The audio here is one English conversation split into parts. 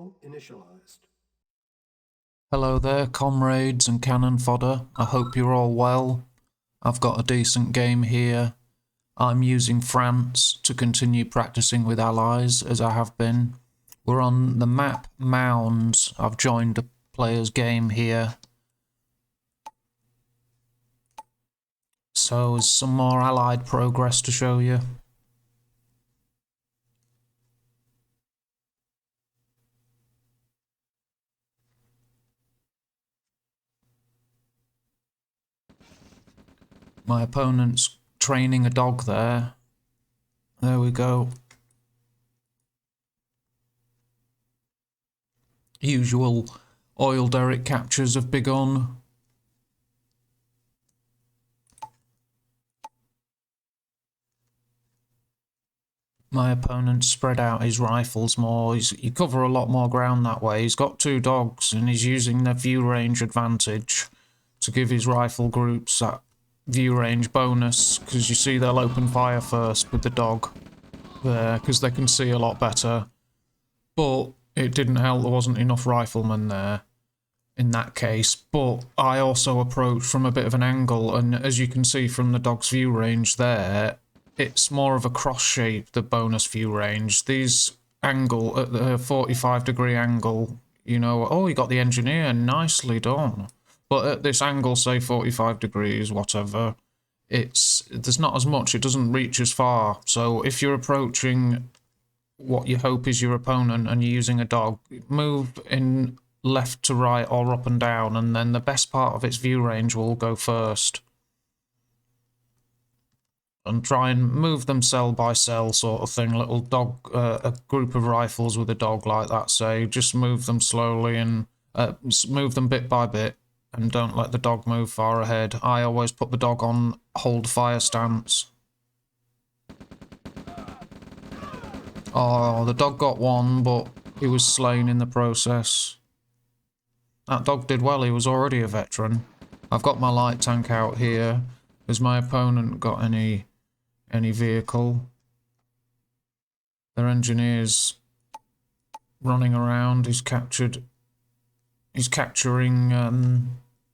Ammo initialized. Hello there, comrades and cannon fodder. I hope you're all well. I've got a decent game here. I'm using France to continue practicing with allies, as I have been. We're on the map Mounds. I've joined a player's game here. So there's some more allied progress to show you. My opponent's training a dog there. There we go. Usual oil derrick captures have begun. My opponent spread out his rifles more. You cover a lot more ground that way. He's got two dogs and he's using their view range advantage to give his rifle groups that view range bonus, because you see they'll open fire first with the dog there because they can see a lot better. But it didn't help, there wasn't enough riflemen there in that case. But I also approached from a bit of an angle, and as you can see from the dog's view range there, it's more of a cross shape, the bonus view range. These angle at the 45-degree angle, you know, oh, you got the engineer, nicely done. But at this angle, say 45 degrees, whatever, there's not as much, it doesn't reach as far. So if you're approaching what you hope is your opponent and you're using a dog, move in left to right or up and down, and then the best part of its view range will go first. And try and move them cell by cell sort of thing, little dog, a group of rifles with a dog like that, say, just move them slowly and move them bit by bit, and don't let the dog move far ahead. I always put the dog on hold fire stance. Oh, the dog got one, but he was slain in the process. That dog did well, he was already a veteran. I've got my light tank out here. Has my opponent got any vehicle? Their engineer's running around, he's capturing,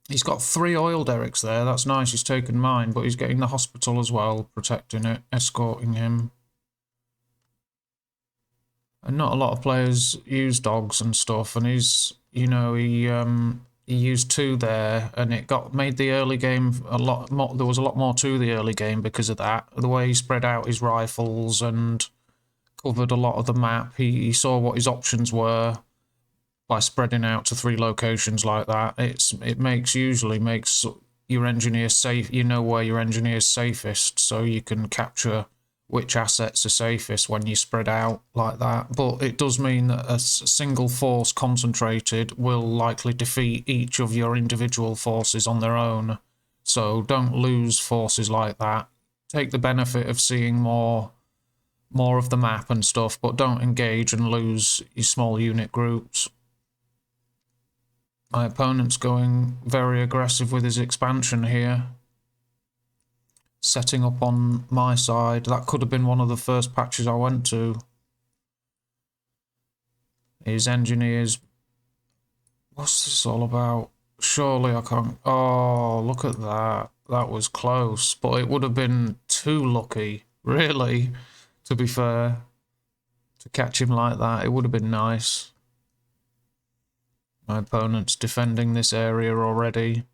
he's got 3 oil derricks there, that's nice, he's taken mine, but he's getting the hospital as well, protecting it, escorting him. And not a lot of players use dogs and stuff, and he's, you know, he used 2 there, and it made the early game a lot more. There was a lot more to the early game because of that. The way he spread out his rifles and covered a lot of the map, he saw what his options were by spreading out to 3 locations like that. It usually makes your engineer safe. You know where your engineer's safest, so you can capture which assets are safest when you spread out like that. But it does mean that a single force concentrated will likely defeat each of your individual forces on their own. So don't lose forces like that. Take the benefit of seeing more of the map and stuff, but don't engage and lose your small unit groups. My opponent's going very aggressive with his expansion here. Setting up on my side. That could have been one of the first patches I went to. His engineers... What's this all about? Surely I can't... Oh, look at that. That was close. But it would have been too lucky, really, to be fair, to catch him like that. It would have been nice. My opponent's defending this area already.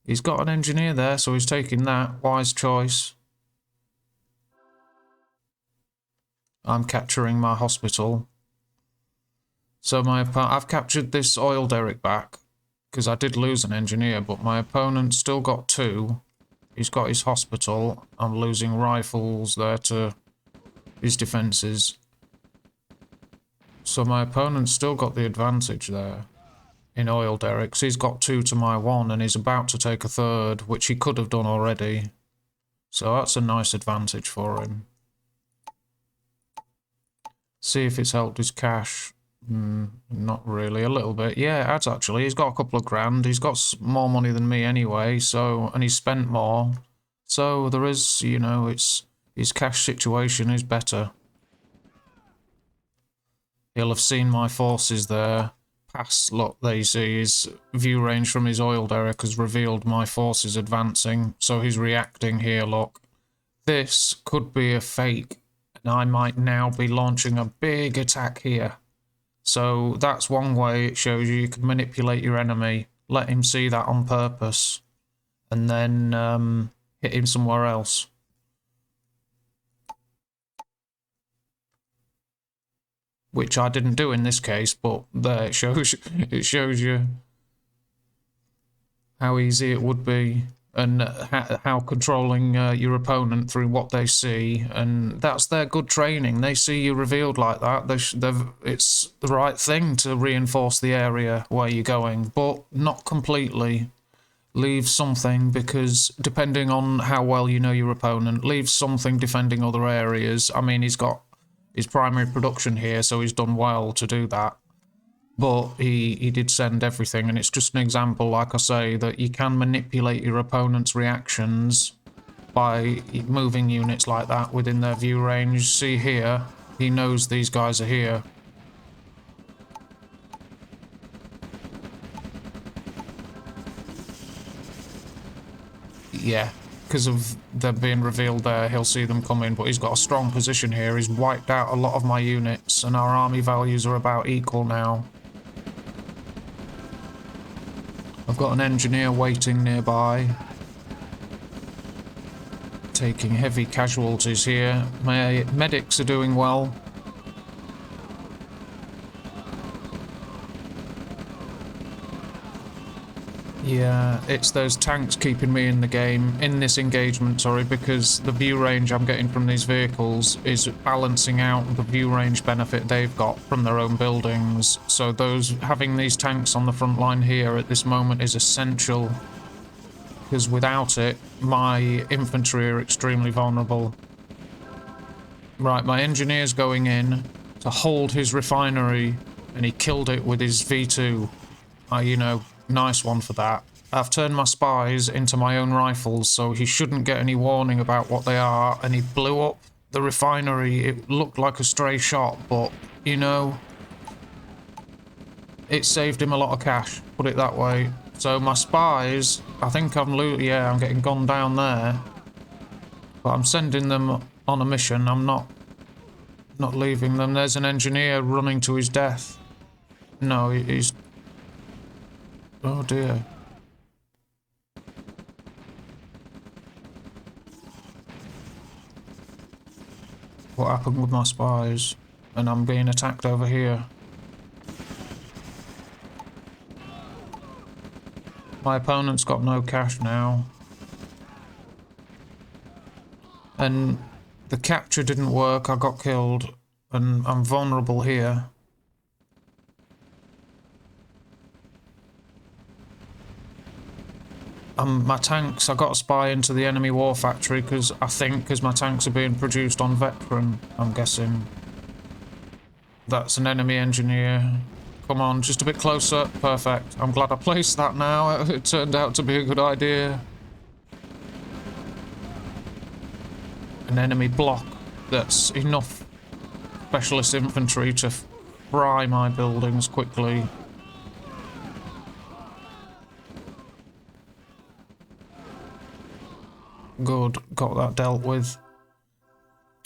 He's got an engineer there, so he's taking that. Wise choice. I'm capturing my hospital. So I've captured this oil derrick back, because I did lose an engineer, but my opponent's still got 2. He's got his hospital. I'm losing rifles there to his defences. So my opponent's still got the advantage there in oil derricks. He's got 2 to my 1, and he's about to take a 3rd, which he could have done already. So that's a nice advantage for him. See if it's helped his cash. Not really, a little bit. Yeah, it has actually. He's got a couple of grand. He's got more money than me anyway, so, and he's spent more. So there is, you know, his cash situation is better. He'll have seen my forces there. Past, look, there you see his view range from his oil derrick has revealed my forces advancing, so he's reacting here, look. This could be a fake, and I might now be launching a big attack here. So that's one way it shows you can manipulate your enemy, let him see that on purpose, and then hit him somewhere else. Which I didn't do in this case, but there it shows you how easy it would be, and how controlling your opponent through what they see, and that's their good training. They see you revealed like that. It's the right thing to reinforce the area where you're going, but not completely. Leave something, because depending on how well you know your opponent, leave something defending other areas. I mean, he's got his primary production here, so he's done well to do that. But he did send everything, and it's just an example, like I say, that you can manipulate your opponent's reactions by moving units like that within their view range. See here, he knows these guys are here. Yeah, because of them being revealed there, he'll see them coming, but he's got a strong position here. He's wiped out a lot of my units, and our army values are about equal now. I've got an engineer waiting nearby, taking heavy casualties here. My medics are doing well. Yeah, it's those tanks keeping me in the game, in this engagement, sorry, because the view range I'm getting from these vehicles is balancing out the view range benefit they've got from their own buildings. So having these tanks on the front line here at this moment is essential, because without it, my infantry are extremely vulnerable. Right, my engineer's going in to hold his refinery, and he killed it with his V2. You know, nice one for that. I've turned my spies into my own rifles, so he shouldn't get any warning about what they are, and he blew up the refinery. It looked like a stray shot, but, you know, it saved him a lot of cash, put it that way. So my spies, I think I'm getting gunned down there, but I'm sending them on a mission. I'm not leaving them. There's an engineer running to his death. No, he's... Oh dear. What happened with my spies? And I'm being attacked over here. My opponent's got no cash now. And the capture didn't work, I got killed, and I'm vulnerable here. My tanks, I got a spy into the enemy war factory, because my tanks are being produced on Veteran, I'm guessing. That's an enemy engineer. Come on, just a bit closer. Perfect. I'm glad I placed that now. It turned out to be a good idea. An enemy block that's enough specialist infantry to fry my buildings quickly. Good, got that dealt with.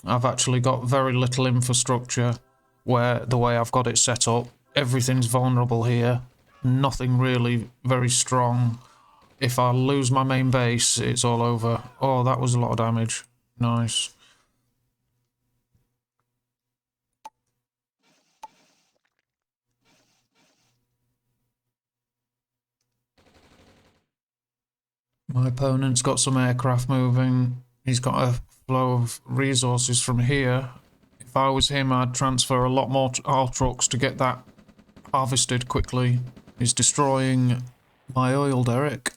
I've actually got very little infrastructure where the way I've got it set up. Everything's vulnerable here. Nothing really very strong. If I lose my main base, it's all over. Oh, that was a lot of damage. Nice. My opponent's got some aircraft moving. He's got a flow of resources from here. If I was him, I'd transfer a lot more our trucks to get that harvested quickly. He's destroying my oil derrick.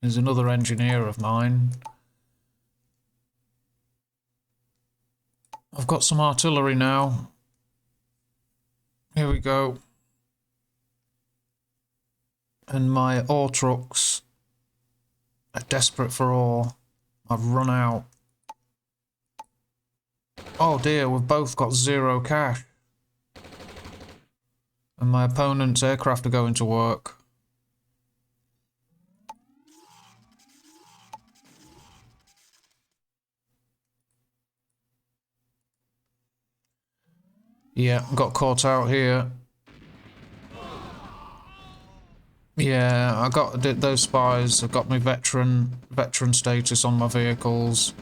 There's another engineer of mine. I've got some artillery now. Here we go. And my ore trucks are desperate for ore. I've run out. Oh dear, we've both got 0 cash. And my opponent's aircraft are going to work. Yeah, got caught out here. Yeah, I got those spies. I got my veteran status on my vehicles.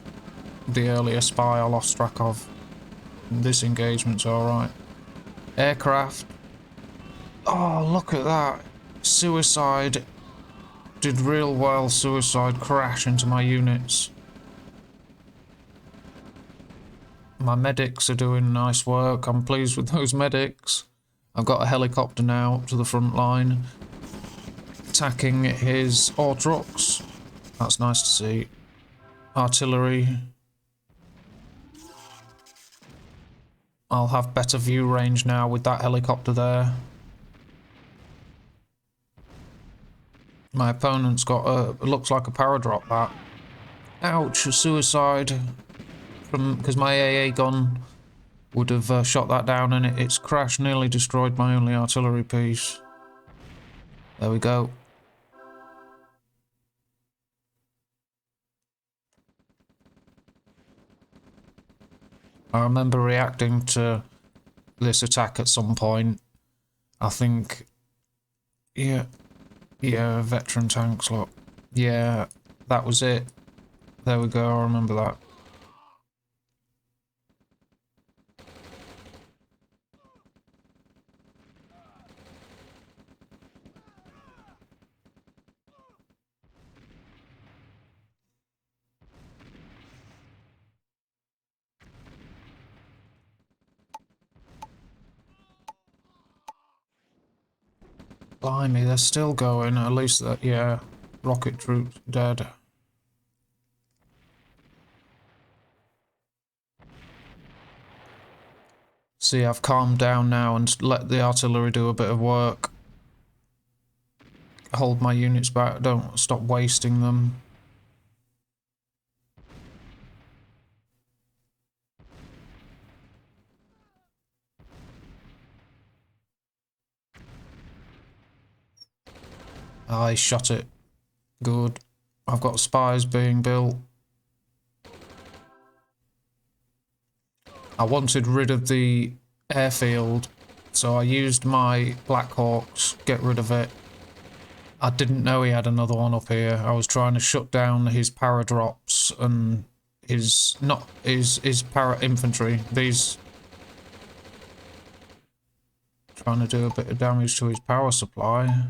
The earlier spy I lost track of. This engagement's alright. Aircraft. Oh, look at that. Suicide. Did real well. Suicide crash into my units. My medics are doing nice work. I'm pleased with those medics. I've got a helicopter now up to the front line. Attacking his ore trucks. That's nice to see. Artillery. I'll have better view range now with that helicopter there. My opponent's got a, it looks like a paradrop, that. Ouch, a suicide. Because my AA gun would have shot that down, and its crash nearly destroyed my only artillery piece. There we go. I remember reacting to this attack at some point. I think... Yeah, veteran tanks, look. Yeah, that was it. There we go, I remember that. Blimey, they're still going. At least that, yeah. Rocket troops dead. See, I've calmed down now and let the artillery do a bit of work. Hold my units back, don't stop wasting them. I shot it. Good. I've got spies being built. I wanted rid of the airfield, so I used my Blackhawks, get rid of it. I didn't know he had another one up here. I was trying to shut down his paradrops and his para infantry. These trying to do a bit of damage to his power supply.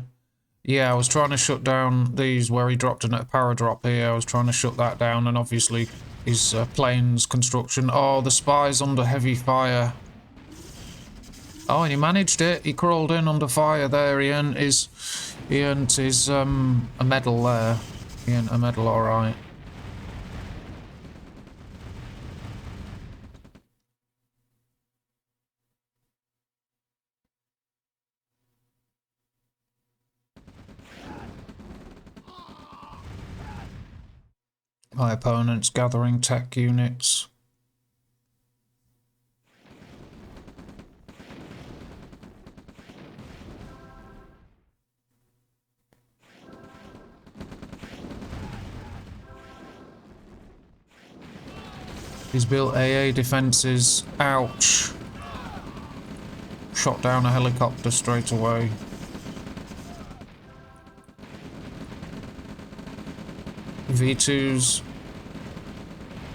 Yeah, I was trying to shut down these where he dropped a paradrop here. I was trying to shut that down, and obviously his planes construction. Oh, the spy's under heavy fire. Oh, and he managed it. He crawled in under fire there. He earned his a medal there. He earned a medal, all right. My opponent's gathering tech units. He's built AA defences. Ouch. Shot down a helicopter straight away. V2s.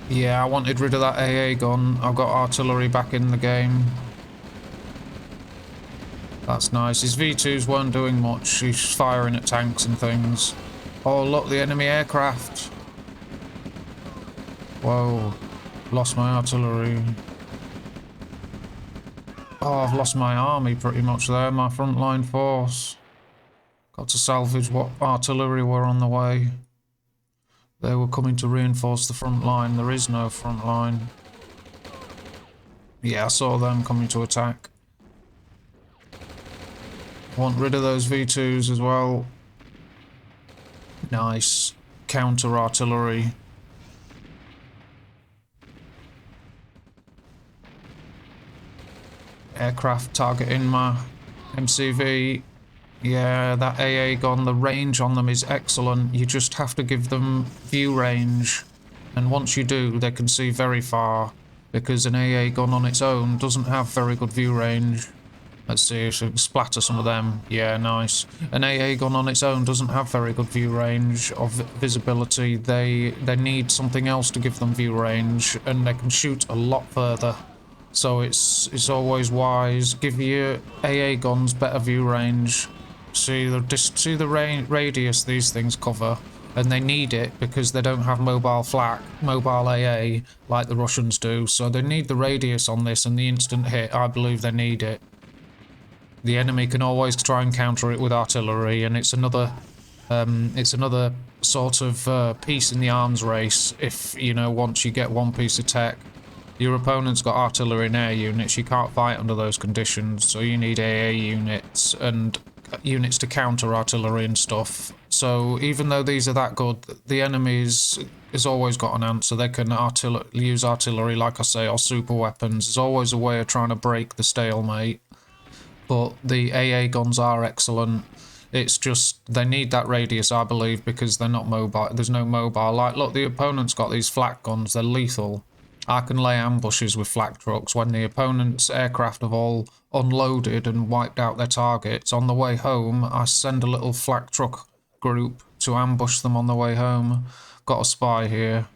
Yeah, I wanted rid of that AA gun. I've got artillery back in the game. That's nice. His V2s weren't doing much. He's firing at tanks and things. Oh, look, the enemy aircraft. Whoa. Lost my artillery. Oh, I've lost my army pretty much there. My frontline force. Got to salvage what artillery were on the way. They were coming to reinforce the front line. There is no front line. Yeah, I saw them coming to attack. Want rid of those V2s as well. Nice. Counter artillery. Aircraft targeting my MCV. Yeah, that AA gun, the range on them is excellent. You just have to give them view range. And once you do, they can see very far. Because an AA gun on its own doesn't have very good view range. Let's see if I can splatter some of them. Yeah, nice. An AA gun on its own doesn't have very good view range of visibility. They need something else to give them view range, and they can shoot a lot further. So it's always wise. Give your AA guns better view range. See the radius these things cover, and they need it because they don't have mobile AA like the Russians do. So they need the radius on this, and the instant hit. I believe they need it. The enemy can always try and counter it with artillery, and it's another sort of piece in the arms race. If you know, once you get one piece of tech. Your opponent's got artillery and air units, you can't fight under those conditions, so you need AA units and units to counter artillery and stuff. So even though these are that good, the enemy has always got an answer. They can use artillery, like I say, or super weapons. There's always a way of trying to break the stalemate. But the AA guns are excellent. It's just, they need that radius, I believe, because they're not mobile. There's no mobile. Like, look, the opponent's got these flak guns, they're lethal. I can lay ambushes with flak trucks when the opponent's aircraft have all unloaded and wiped out their targets. On the way home, I send a little flak truck group to ambush them on the way home. Got a spy here.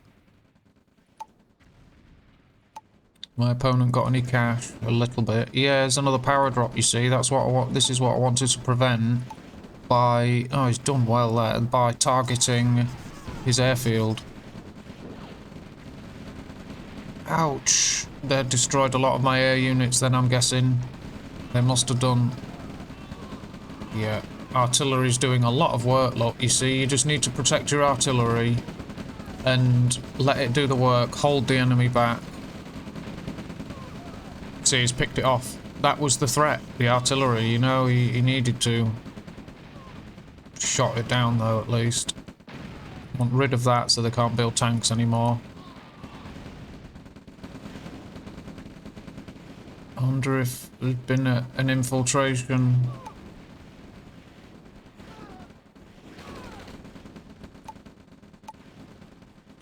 My opponent got any cash? A little bit. Yeah, there's another power drop, you see. That's what I want. This is what I wanted to prevent by... Oh, he's done well there. By targeting his airfield. Ouch. They destroyed a lot of my air units then, I'm guessing. They must have done... Yeah. Artillery's doing a lot of work, look. You see, you just need to protect your artillery and let it do the work. Hold the enemy back. See, he's picked it off. That was the threat. The artillery, you know, he needed to. Shot it down, though, at least. Want rid of that so they can't build tanks anymore. I wonder if there's been an infiltration.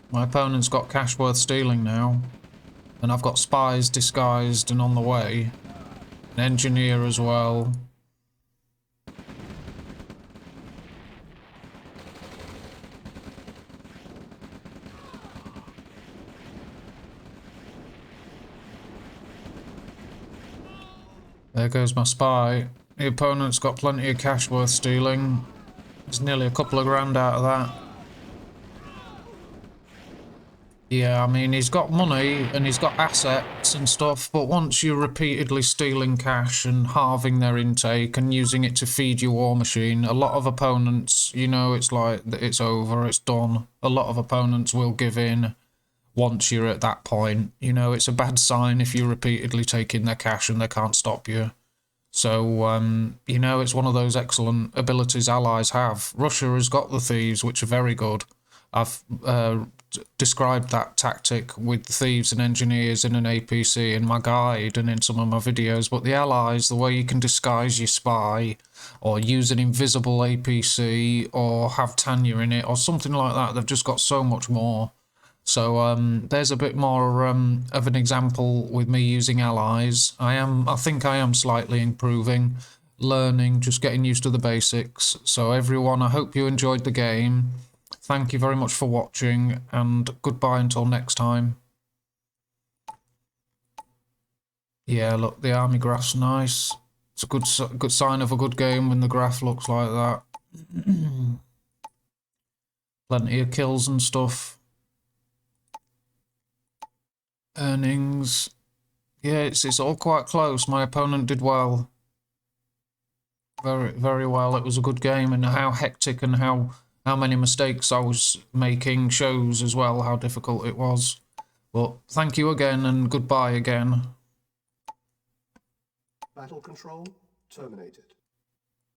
My opponent's got cash worth stealing now. And I've got spies disguised and on the way. An engineer as well. There goes my spy. The opponent's got plenty of cash worth stealing. There's nearly a couple of grand out of that. Yeah, I mean, he's got money and he's got assets and stuff, but once you're repeatedly stealing cash and halving their intake and using it to feed your war machine, a lot of opponents, you know, it's like, it's over, it's done. A lot of opponents will give in once you're at that point. You know, it's a bad sign if you're repeatedly taking their cash and they can't stop you. So, you know, it's one of those excellent abilities allies have. Russia has got the thieves, which are very good. I've described that tactic with the thieves and engineers in an APC in my guide and in some of my videos, but the allies, the way you can disguise your spy or use an invisible APC or have Tanya in it or something like that, they've just got so much more. So there's a bit more of an example with me using allies. I think I am slightly improving, learning, just getting used to the basics. So everyone, I hope you enjoyed the game. Thank you very much for watching, and goodbye until next time. Yeah, look, the army graph's nice. It's a good sign of a good game when the graph looks like that. Plenty of kills and stuff. Earnings. Yeah, it's all quite close. My opponent did well. Very, very well. It was a good game, and how hectic and how many mistakes I was making shows as well how difficult it was. But thank you again, and goodbye again. Battle control terminated.